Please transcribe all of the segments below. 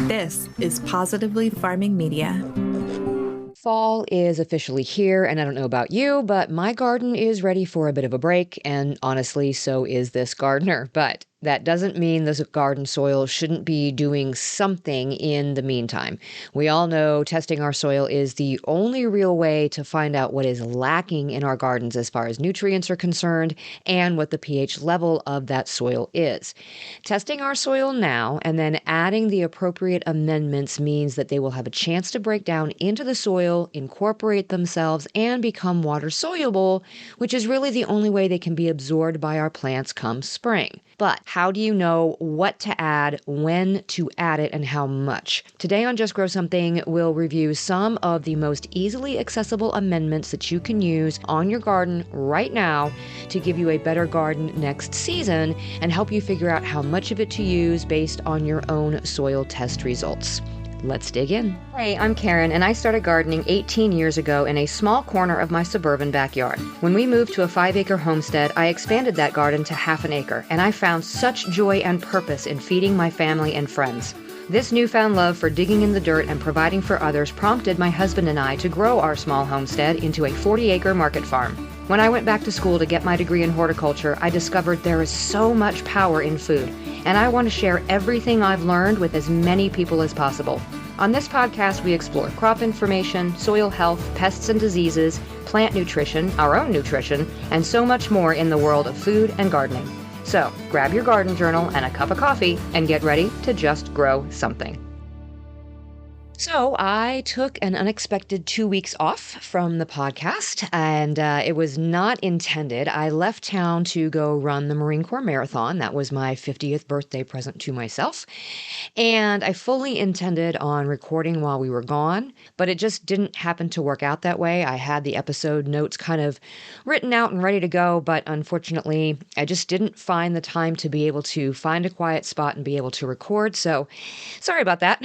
This is Positively Farming Media. Fall is officially here, and I don't know about you, but my garden is ready for a bit of a break, and honestly, so is this gardener. But that doesn't mean the garden soil shouldn't be doing something in the meantime. We all know testing our soil is the only real way to find out what is lacking in our gardens as far as nutrients are concerned and what the pH level of that soil is. Testing our soil now and then adding the appropriate amendments means that they will have a chance to break down into the soil, incorporate themselves, and become water soluble, which is really the only way they can be absorbed by our plants come spring. But how do you know what to add, when to add it, and how much? Today on Just Grow Something, we'll review some of the most easily accessible amendments that you can use on your garden right now to give you a better garden next season and help you figure out how much of it to use based on your own soil test results. Let's dig in. Hey, I'm Karen, and I started gardening 18 years ago in a small corner of my suburban backyard. When we moved to a 5-acre homestead, I expanded that garden to half an acre, and I found such joy and purpose in feeding my family and friends. This newfound love for digging in the dirt and providing for others prompted my husband and I to grow our small homestead into a 40-acre market farm. When I went back to school to get my degree in horticulture, I discovered there is so much power in food, and I want to share everything I've learned with as many people as possible. On this podcast, we explore crop information, soil health, pests and diseases, plant nutrition, our own nutrition, and so much more in the world of food and gardening. So grab your garden journal and a cup of coffee and get ready to just grow something. So I took an unexpected 2 weeks off from the podcast, and it was not intended. I left town to go run the Marine Corps Marathon. That was my 50th birthday present to myself. And I fully intended on recording while we were gone, but it just didn't happen to work out that way. I had the episode notes kind of written out and ready to go, but unfortunately, I just didn't find the time to be able to find a quiet spot and be able to record. So sorry about that.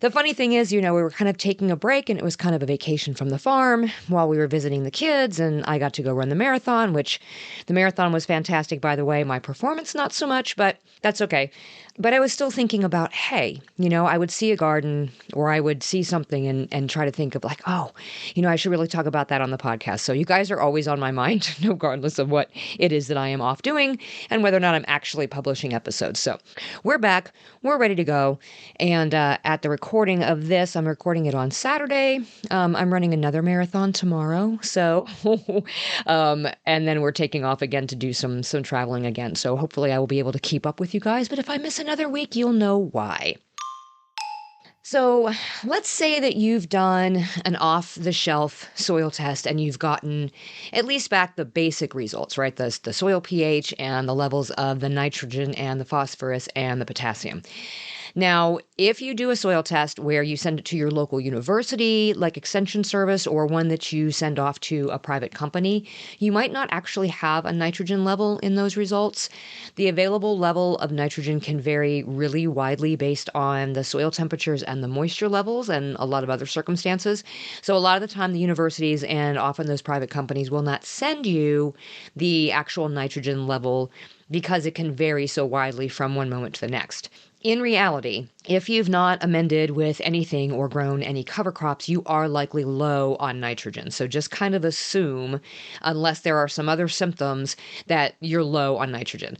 The funny thing is, we were kind of taking a break, and it was kind of a vacation from the farm while we were visiting the kids, and I got to go run the marathon, which the marathon was fantastic, by the way. My performance, not so much, but that's okay. But I was still thinking about, hey, I would see a garden or I would see something and try to think of like, oh, I should really talk about that on the podcast. So you guys are always on my mind, regardless of what it is that I am off doing and whether or not I'm actually publishing episodes. So we're back. We're ready to go. And at the recording of this, I'm recording it on Saturday. I'm running another marathon tomorrow. So, and then we're taking off again to do some traveling again. So hopefully I will be able to keep up with you guys. But if I miss another week, you'll know why. So let's say that you've done an off-the-shelf soil test and you've gotten at least back the basic results, right? The soil pH and the levels of the nitrogen and the phosphorus and the potassium. Now, if you do a soil test where you send it to your local university, like Extension Service, or one that you send off to a private company, you might not actually have a nitrogen level in those results. The available level of nitrogen can vary really widely based on the soil temperatures and the moisture levels and a lot of other circumstances. So a lot of the time, the universities and often those private companies will not send you the actual nitrogen level because it can vary so widely from one moment to the next. In reality, if you've not amended with anything or grown any cover crops, you are likely low on nitrogen. So just kind of assume, unless there are some other symptoms, that you're low on nitrogen.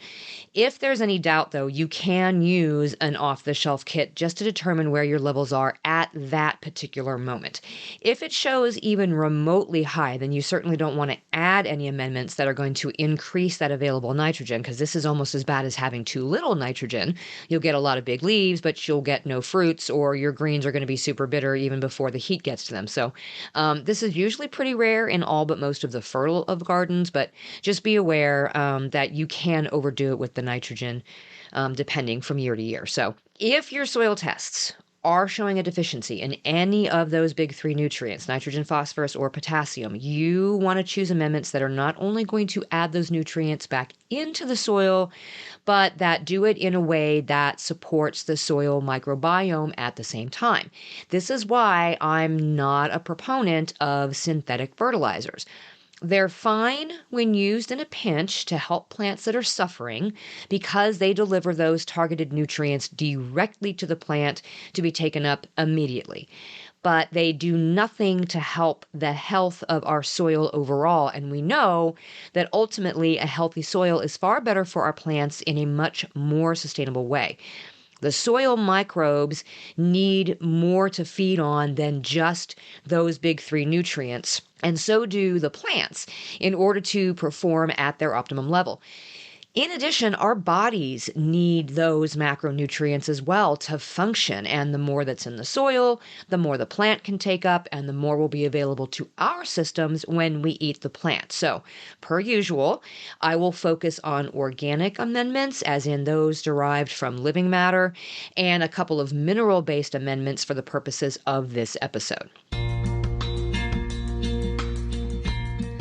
If there's any doubt, though, you can use an off-the-shelf kit just to determine where your levels are at that particular moment. If it shows even remotely high, then you certainly don't want to add any amendments that are going to increase that available nitrogen, because this is almost as bad as having too little nitrogen. You'll get a lot of big leaves, but you'll get no fruits, or your greens are going to be super bitter even before the heat gets to them. So this is usually pretty rare in all but most of the fertile of gardens, but just be aware that you can overdo it with the nitrogen depending from year to year. So if your soil tests are showing a deficiency in any of those big three nutrients, nitrogen, phosphorus, or potassium, you want to choose amendments that are not only going to add those nutrients back into the soil, but that do it in a way that supports the soil microbiome at the same time. This is why I'm not a proponent of synthetic fertilizers. They're fine when used in a pinch to help plants that are suffering because they deliver those targeted nutrients directly to the plant to be taken up immediately. But they do nothing to help the health of our soil overall. And we know that ultimately a healthy soil is far better for our plants in a much more sustainable way. The soil microbes need more to feed on than just those big three nutrients. And so do the plants in order to perform at their optimum level. In addition, our bodies need those macronutrients as well to function. And the more that's in the soil, the more the plant can take up, and the more will be available to our systems when we eat the plant. So, per usual, I will focus on organic amendments, as in those derived from living matter, and a couple of mineral-based amendments for the purposes of this episode.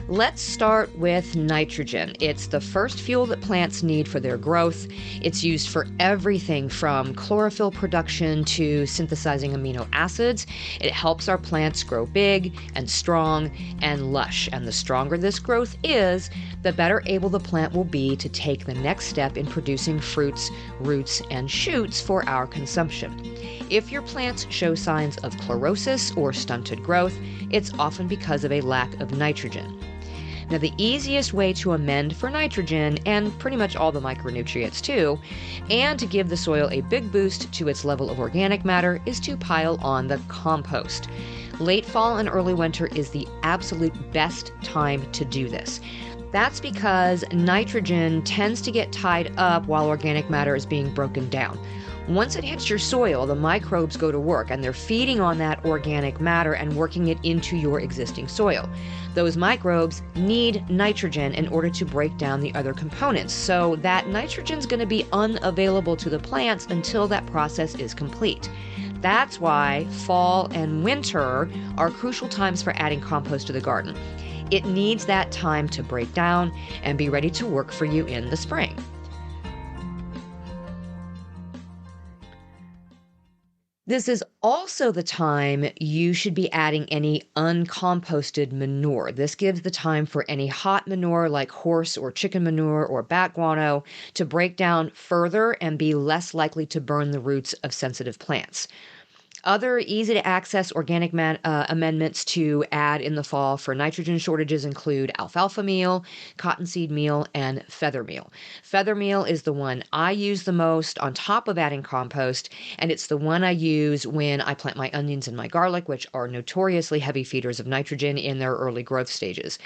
Let's start with nitrogen. It's the first fuel that plants need for their growth. It's used for everything from chlorophyll production to synthesizing amino acids. It helps our plants grow big and strong and lush. And the stronger this growth is, the better able the plant will be to take the next step in producing fruits, roots, and shoots for our consumption. If your plants show signs of chlorosis or stunted growth, it's often because of a lack of nitrogen. Now, the easiest way to amend for nitrogen, and pretty much all the micronutrients too, and to give the soil a big boost to its level of organic matter is to pile on the compost. Late fall and early winter is the absolute best time to do this. That's because nitrogen tends to get tied up while organic matter is being broken down. Once it hits your soil, the microbes go to work, and they're feeding on that organic matter and working it into your existing soil. Those microbes need nitrogen in order to break down the other components, so that nitrogen is going to be unavailable to the plants until that process is complete. That's why fall and winter are crucial times for adding compost to the garden. It needs that time to break down and be ready to work for you in the spring. This is also the time you should be adding any uncomposted manure. This gives the time for any hot manure like horse or chicken manure or bat guano to break down further and be less likely to burn the roots of sensitive plants. Other easy-to-access organic amendments to add in the fall for nitrogen shortages include alfalfa meal, cottonseed meal, and feather meal. Feather meal is the one I use the most on top of adding compost, and it's the one I use when I plant my onions and my garlic, which are notoriously heavy feeders of nitrogen in their early growth stages.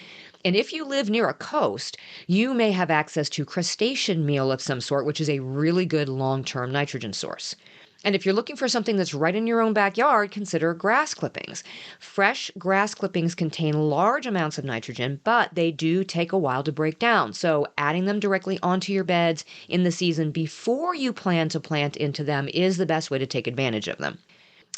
And if you live near a coast, you may have access to crustacean meal of some sort, which is a really good long-term nitrogen source. And if you're looking for something that's right in your own backyard, consider grass clippings. Fresh grass clippings contain large amounts of nitrogen, but they do take a while to break down. So adding them directly onto your beds in the season before you plan to plant into them is the best way to take advantage of them.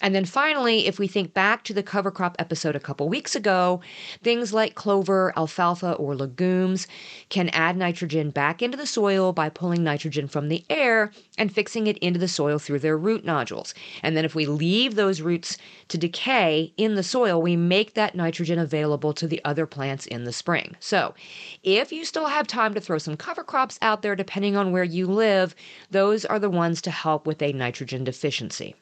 And then finally, if we think back to the cover crop episode a couple weeks ago, things like clover, alfalfa, or legumes can add nitrogen back into the soil by pulling nitrogen from the air and fixing it into the soil through their root nodules. And then if we leave those roots to decay in the soil, we make that nitrogen available to the other plants in the spring. So if you still have time to throw some cover crops out there, depending on where you live, those are the ones to help with a nitrogen deficiency.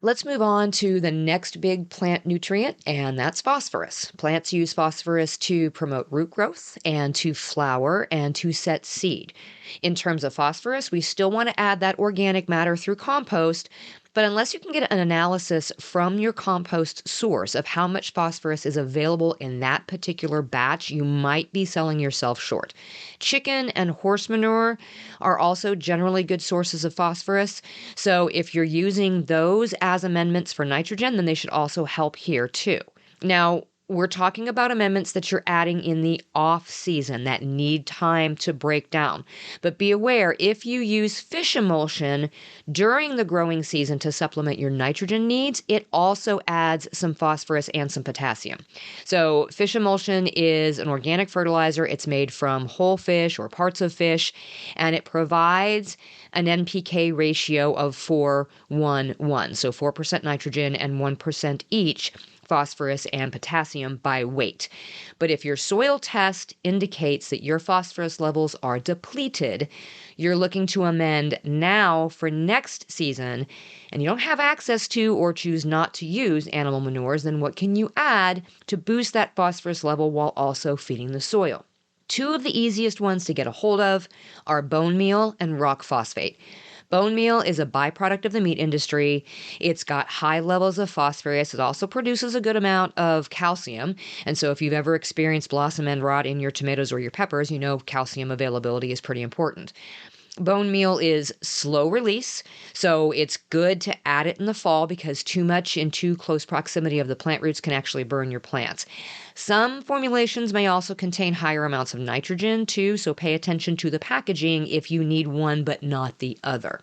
Let's move on to the next big plant nutrient, and that's phosphorus. Plants use phosphorus to promote root growth and to flower and to set seed. In terms of phosphorus, we still want to add that organic matter through compost, but unless you can get an analysis from your compost source of how much phosphorus is available in that particular batch, you might be selling yourself short. Chicken and horse manure are also generally good sources of phosphorus. So if you're using those as amendments for nitrogen, then they should also help here too. Now, we're talking about amendments that you're adding in the off season that need time to break down. But be aware, if you use fish emulsion during the growing season to supplement your nitrogen needs, it also adds some phosphorus and some potassium. So fish emulsion is an organic fertilizer. It's made from whole fish or parts of fish, and it provides an NPK ratio of 4-1-1, so 4% nitrogen and 1% each, phosphorus and potassium by weight. But if your soil test indicates that your phosphorus levels are depleted, you're looking to amend now for next season, and you don't have access to or choose not to use animal manures, then what can you add to boost that phosphorus level while also feeding the soil? Two of the easiest ones to get a hold of are bone meal and rock phosphate. Bone meal is a byproduct of the meat industry. It's got high levels of phosphorus. It also produces a good amount of calcium. And so if you've ever experienced blossom end rot in your tomatoes or your peppers, you know calcium availability is pretty important. Bone meal is slow release, so it's good to add it in the fall because too much in too close proximity of the plant roots can actually burn your plants. Some formulations may also contain higher amounts of nitrogen too, so pay attention to the packaging if you need one but not the other.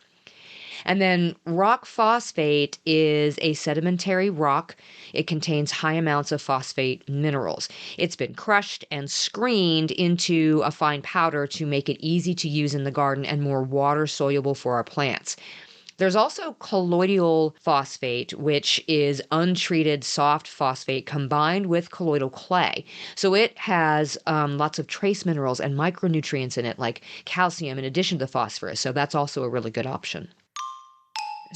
And then rock phosphate is a sedimentary rock. It contains high amounts of phosphate minerals. It's been crushed and screened into a fine powder to make it easy to use in the garden and more water soluble for our plants. There's also colloidal phosphate, which is untreated soft phosphate combined with colloidal clay. So it has lots of trace minerals and micronutrients in it, like calcium in addition to phosphorus. So that's also a really good option.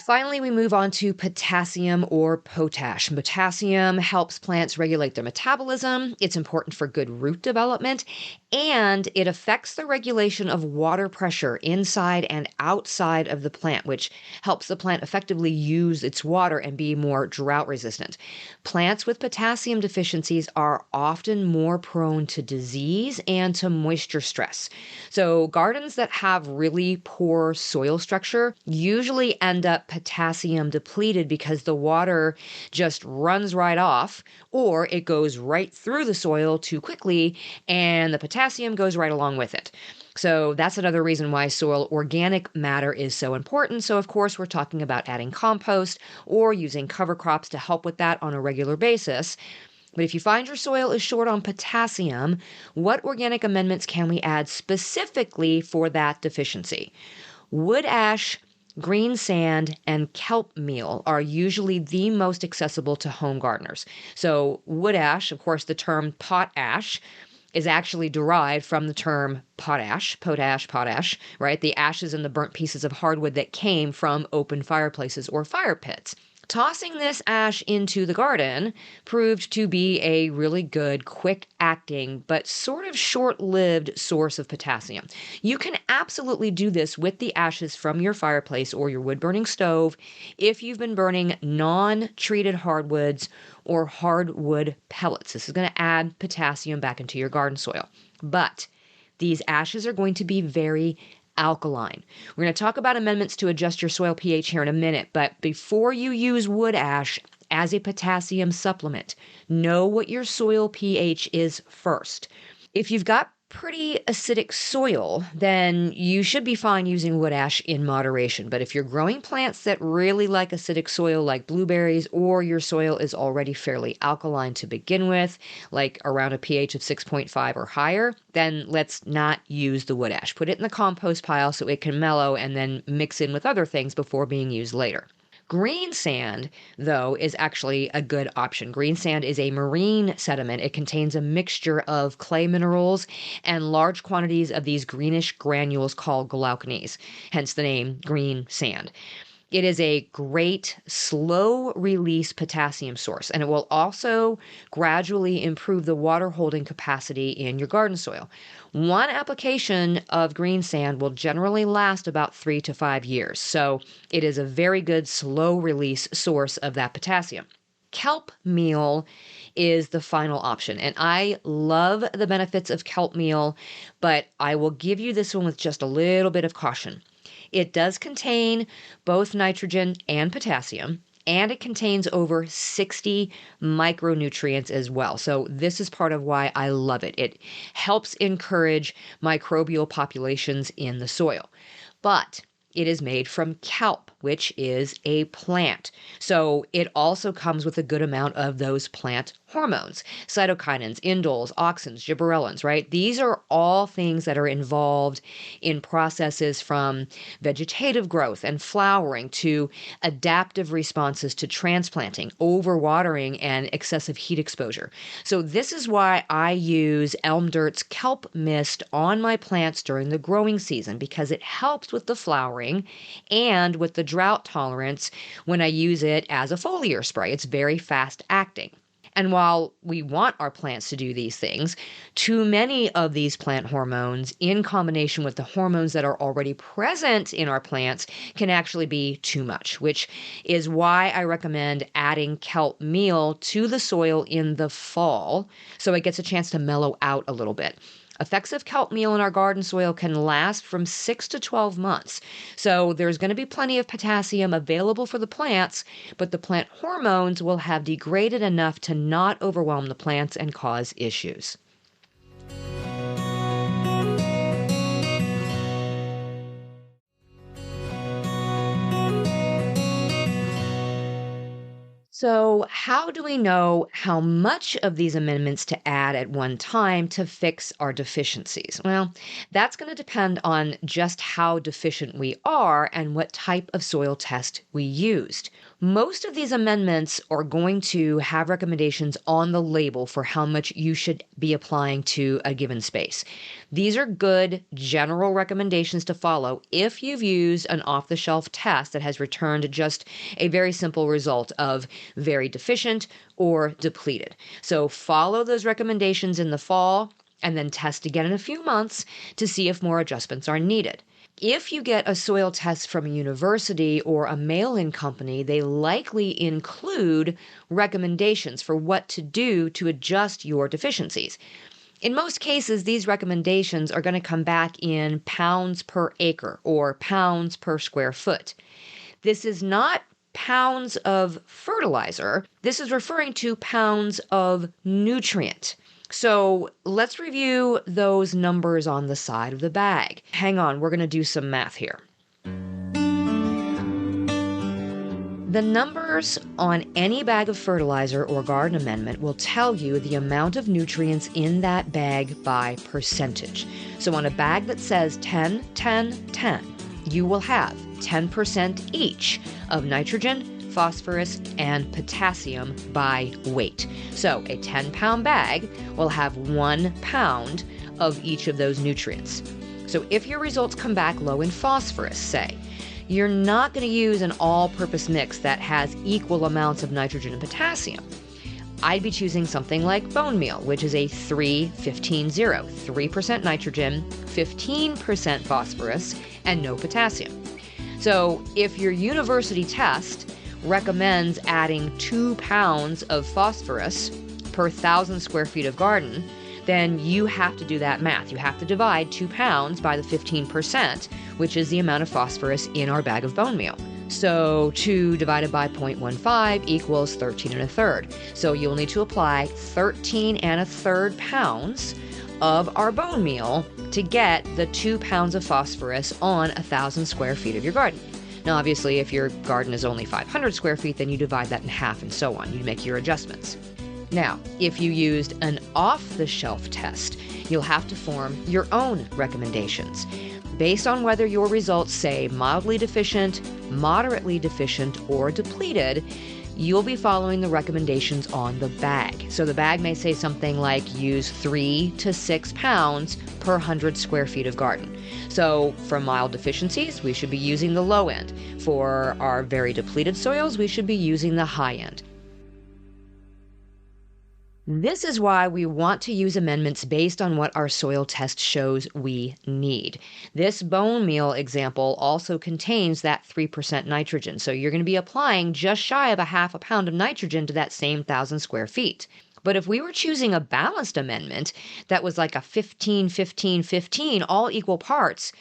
Finally, we move on to potassium or potash. Potassium helps plants regulate their metabolism. It's important for good root development, and it affects the regulation of water pressure inside and outside of the plant, which helps the plant effectively use its water and be more drought resistant. Plants with potassium deficiencies are often more prone to disease and to moisture stress. So gardens that have really poor soil structure usually end up potassium depleted because the water just runs right off, or it goes right through the soil too quickly and the potassium goes right along with it. So that's another reason why soil organic matter is so important. So of course, we're talking about adding compost or using cover crops to help with that on a regular basis. But if you find your soil is short on potassium, what organic amendments can we add specifically for that deficiency? Wood ash, green sand, and kelp meal are usually the most accessible to home gardeners. So wood ash, of course, the term potash is actually derived from the term potash, right? The ashes and the burnt pieces of hardwood that came from open fireplaces or fire pits. Tossing this ash into the garden proved to be a really good, quick-acting, but sort of short-lived source of potassium. You can absolutely do this with the ashes from your fireplace or your wood-burning stove if you've been burning non-treated hardwoods or hardwood pellets. This is going to add potassium back into your garden soil. But these ashes are going to be very alkaline. We're going to talk about amendments to adjust your soil pH here in a minute, but before you use wood ash as a potassium supplement, know what your soil pH is first. If you've got pretty acidic soil, then you should be fine using wood ash in moderation. But if you're growing plants that really like acidic soil like blueberries, or your soil is already fairly alkaline to begin with, like around a pH of 6.5 or higher, then let's not use the wood ash. Put it in the compost pile so it can mellow and then mix in with other things before being used later. Green sand, though, is actually a good option. Green sand is a marine sediment. It contains a mixture of clay minerals and large quantities of these greenish granules called glauconies, hence the name green sand. It is a great slow-release potassium source, and it will also gradually improve the water-holding capacity in your garden soil. One application of green sand will generally last about 3 to 5 years, so it is a very good slow-release source of that potassium. Kelp meal is the final option, and I love the benefits of kelp meal, but I will give you this one with just a little bit of caution. It does contain both nitrogen and potassium, and it contains over 60 micronutrients as well. So this is part of why I love it. It helps encourage microbial populations in the soil. But it is made from kelp, which is a plant. So it also comes with a good amount of those plant hormones, cytokinins, indoles, auxins, gibberellins, right? These are all things that are involved in processes from vegetative growth and flowering to adaptive responses to transplanting, overwatering, and excessive heat exposure. So this is why I use Elm Dirt's kelp mist on my plants during the growing season, because it helps with the flowering and with the drought tolerance when I use it as a foliar spray. It's very fast acting. And while we want our plants to do these things, too many of these plant hormones, in combination with the hormones that are already present in our plants, can actually be too much, which is why I recommend adding kelp meal to the soil in the fall so it gets a chance to mellow out a little bit. Effects of kelp meal in our garden soil can last from 6 to 12 months. So there's going to be plenty of potassium available for the plants, but the plant hormones will have degraded enough to not overwhelm the plants and cause issues. So, how do we know how much of these amendments to add at one time to fix our deficiencies? Well, that's going to depend on just how deficient we are and what type of soil test we used. Most of these amendments are going to have recommendations on the label for how much you should be applying to a given space. These are good general recommendations to follow if you've used an off-the-shelf test that has returned just a very simple result of very deficient or depleted. So follow those recommendations in the fall and then test again in a few months to see if more adjustments are needed. If you get a soil test from a university or a mail-in company, they likely include recommendations for what to do to adjust your deficiencies. In most cases, these recommendations are going to come back in pounds per acre or pounds per square foot. This is not pounds of fertilizer. This is referring to pounds of nutrient. So let's review those numbers on the side of the bag. Hang on, we're going to do some math here. The numbers on any bag of fertilizer or garden amendment will tell you the amount of nutrients in that bag by percentage. So on a bag that says 10, 10, 10, you will have 10% each of nitrogen, phosphorus, and potassium by weight. So a 10-pound bag will have 1 pound of each of those nutrients. So if your results come back low in phosphorus, say, you're not going to use an all-purpose mix that has equal amounts of nitrogen and potassium. I'd be choosing something like bone meal, which is a 3-15-0, 3% nitrogen, 15% phosphorus, and no potassium. So if your university test recommends adding 2 pounds of phosphorus per 1,000 square feet of garden, then you have to do that math. You have to divide 2 pounds by the 15%, which is the amount of phosphorus in our bag of bone meal. So 2 divided by 0.15 equals 13 1/3. So you'll need to apply 13 1/3 pounds of our bone meal to get the 2 pounds of phosphorus on 1,000 square feet of your garden. Now, obviously, if your garden is only 500 square feet, then you divide that in half and so on. You make your adjustments. Now, if you used an off-the-shelf test, you'll have to form your own recommendations based on whether your results say mildly deficient, moderately deficient, or depleted. You'll be following the recommendations on the bag. So the bag may say something like use 3 to 6 pounds per 100 square feet of garden. So for mild deficiencies, we should be using the low end. For our very depleted soils, we should be using the high end. This is why we want to use amendments based on what our soil test shows we need. This bone meal example also contains that 3% nitrogen, so you're going to be applying just shy of a half a pound of nitrogen to that same 1,000 square feet. But if we were choosing a balanced amendment that was like a 15, 15, 15, all equal parts,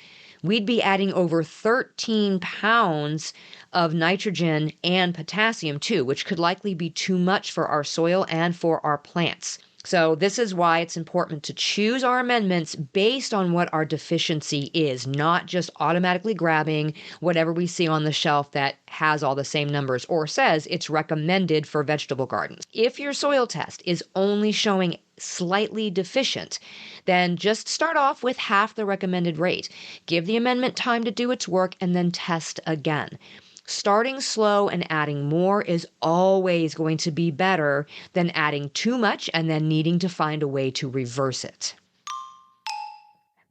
we'd be adding over 13 pounds of nitrogen and potassium too, which could likely be too much for our soil and for our plants. So this is why it's important to choose our amendments based on what our deficiency is, not just automatically grabbing whatever we see on the shelf that has all the same numbers or says it's recommended for vegetable gardens. If your soil test is only showing slightly deficient, then just start off with half the recommended rate. Give the amendment time to do its work and then test again. Starting slow and adding more is always going to be better than adding too much and then needing to find a way to reverse it.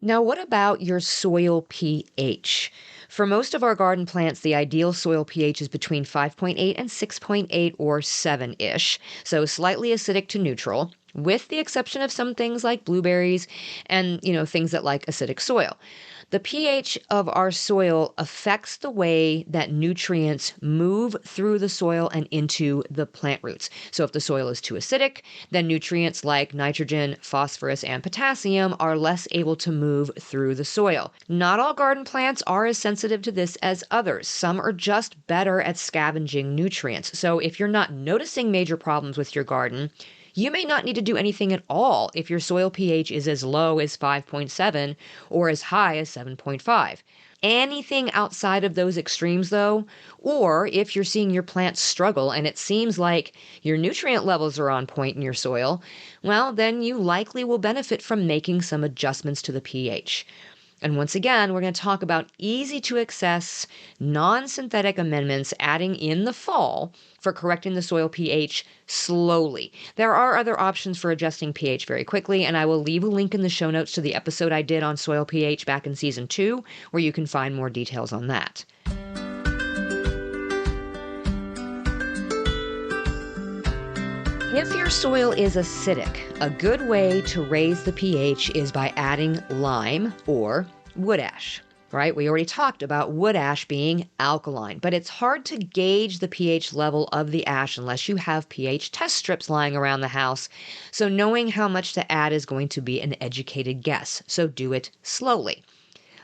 Now, what about your soil pH? For most of our garden plants, the ideal soil pH is between 5.8 and 6.8 or 7-ish, so slightly acidic to neutral, with the exception of some things like blueberries and, things that like acidic soil. The pH of our soil affects the way that nutrients move through the soil and into the plant roots. So if the soil is too acidic, then nutrients like nitrogen, phosphorus, and potassium are less able to move through the soil. Not all garden plants are as sensitive to this as others. Some are just better at scavenging nutrients. So if you're not noticing major problems with your garden, you may not need to do anything at all if your soil pH is as low as 5.7 or as high as 7.5. Anything outside of those extremes, though, or if you're seeing your plants struggle and it seems like your nutrient levels are on point in your soil, well, then you likely will benefit from making some adjustments to the pH. And once again, we're going to talk about easy to access, non-synthetic amendments adding in the fall for correcting the soil pH slowly. There are other options for adjusting pH very quickly, and I will leave a link in the show notes to the episode I did on soil pH back in season 2, where you can find more details on that. If your soil is acidic, a good way to raise the pH is by adding lime or wood ash, right? We already talked about wood ash being alkaline, but it's hard to gauge the pH level of the ash unless you have pH test strips lying around the house. So knowing how much to add is going to be an educated guess, so do it slowly.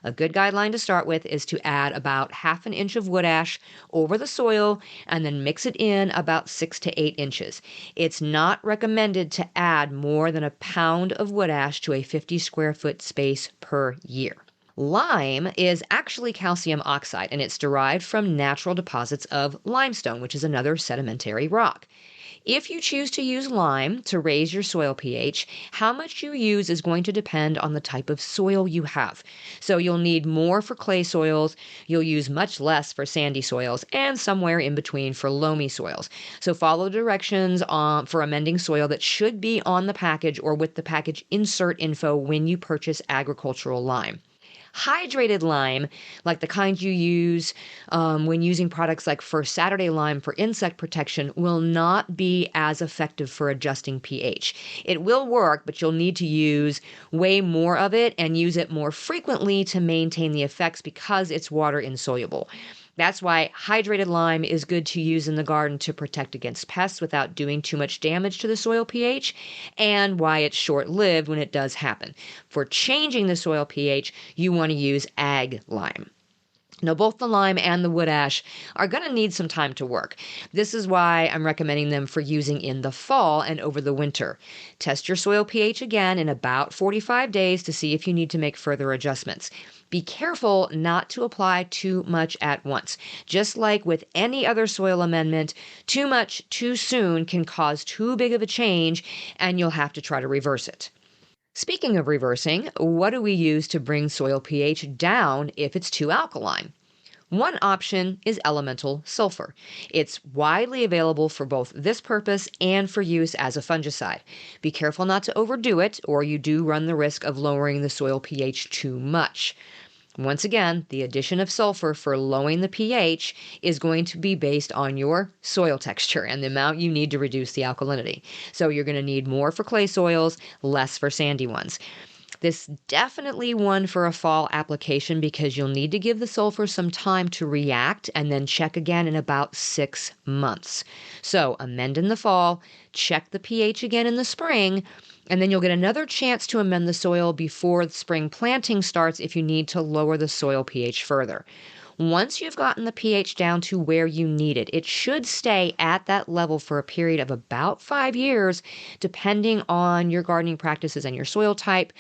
A good guideline to start with is to add about 1/2 inch of wood ash over the soil and then mix it in about 6 to 8 inches. It's not recommended to add more than 1 pound of wood ash to a 50 square foot space per year. Lime is actually calcium oxide, and it's derived from natural deposits of limestone, which is another sedimentary rock. If you choose to use lime to raise your soil pH, how much you use is going to depend on the type of soil you have. So you'll need more for clay soils, you'll use much less for sandy soils, and somewhere in between for loamy soils. So follow directions for amending soil that should be on the package or with the package insert info when you purchase agricultural lime. Hydrated lime, like the kind you use when using products like First Saturday lime for insect protection, will not be as effective for adjusting pH. It will work, but you'll need to use way more of it and use it more frequently to maintain the effects because it's water insoluble. That's why hydrated lime is good to use in the garden to protect against pests without doing too much damage to the soil pH, and why it's short-lived when it does happen. For changing the soil pH, you want to use ag lime. Now, both the lime and the wood ash are going to need some time to work. This is why I'm recommending them for using in the fall and over the winter. Test your soil pH again in about 45 days to see if you need to make further adjustments. Be careful not to apply too much at once. Just like with any other soil amendment, too much too soon can cause too big of a change, and you'll have to try to reverse it. Speaking of reversing, what do we use to bring soil pH down if it's too alkaline? One option is elemental sulfur. It's widely available for both this purpose and for use as a fungicide. Be careful not to overdo it, or you do run the risk of lowering the soil pH too much. Once again, the addition of sulfur for lowering the pH is going to be based on your soil texture and the amount you need to reduce the alkalinity. So you're going to need more for clay soils, less for sandy ones. This definitely one for a fall application because you'll need to give the sulfur some time to react and then check again in about 6 months. So amend in the fall, check the pH again in the spring, and then you'll get another chance to amend the soil before the spring planting starts if you need to lower the soil pH further. Once you've gotten the pH down to where you need it, it should stay at that level for a period of about 5 years, depending on your gardening practices and your soil type.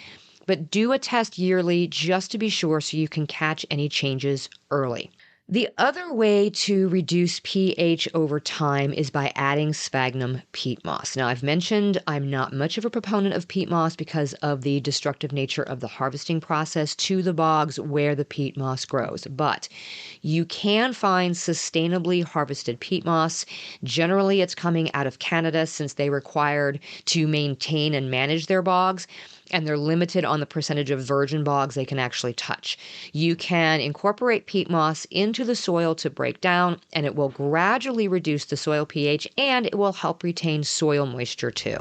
But do a test yearly just to be sure so you can catch any changes early. The other way to reduce pH over time is by adding sphagnum peat moss. Now, I've mentioned I'm not much of a proponent of peat moss because of the destructive nature of the harvesting process to the bogs where the peat moss grows. But you can find sustainably harvested peat moss. Generally, it's coming out of Canada since they required to maintain and manage their bogs, and they're limited on the percentage of virgin bogs they can actually touch. You can incorporate peat moss into the soil to break down, and it will gradually reduce the soil pH, and it will help retain soil moisture too.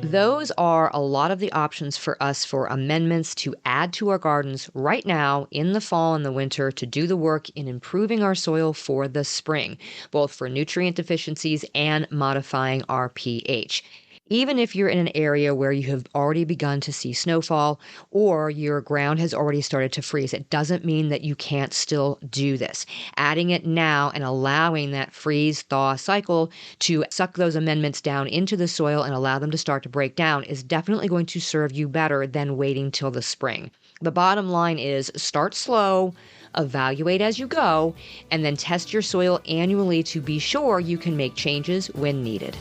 Those are a lot of the options for us for amendments to add to our gardens right now in the fall and the winter to do the work in improving our soil for the spring, both for nutrient deficiencies and modifying our pH. Even if you're in an area where you have already begun to see snowfall or your ground has already started to freeze, it doesn't mean that you can't still do this. Adding it now and allowing that freeze-thaw cycle to suck those amendments down into the soil and allow them to start to break down is definitely going to serve you better than waiting till the spring. The bottom line is start slow, evaluate as you go, and then test your soil annually to be sure you can make changes when needed.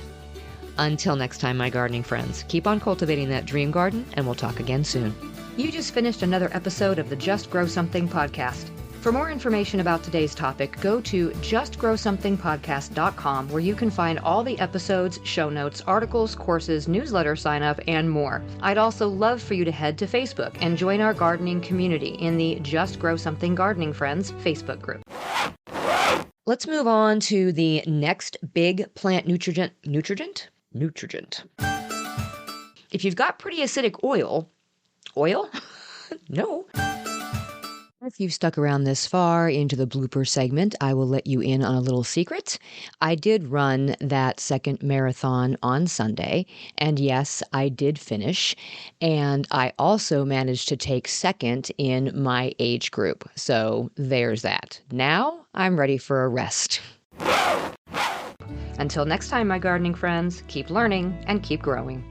Until next time, my gardening friends, keep on cultivating that dream garden, and we'll talk again soon. You just finished another episode of the Just Grow Something podcast. For more information about today's topic, go to justgrowsomethingpodcast.com, where you can find all the episodes, show notes, articles, courses, newsletter sign up, and more. I'd also love for you to head to Facebook and join our gardening community in the Just Grow Something Gardening Friends Facebook group. Let's move on to the next big plant nutrient. If you've got pretty acidic oil? No. If you've stuck around this far into the blooper segment, I will let you in on a little secret. I did run that second marathon on Sunday, and yes, I did finish. And I also managed to take second in my age group. So there's that. Now I'm ready for a rest. Until next time, my gardening friends, keep learning and keep growing.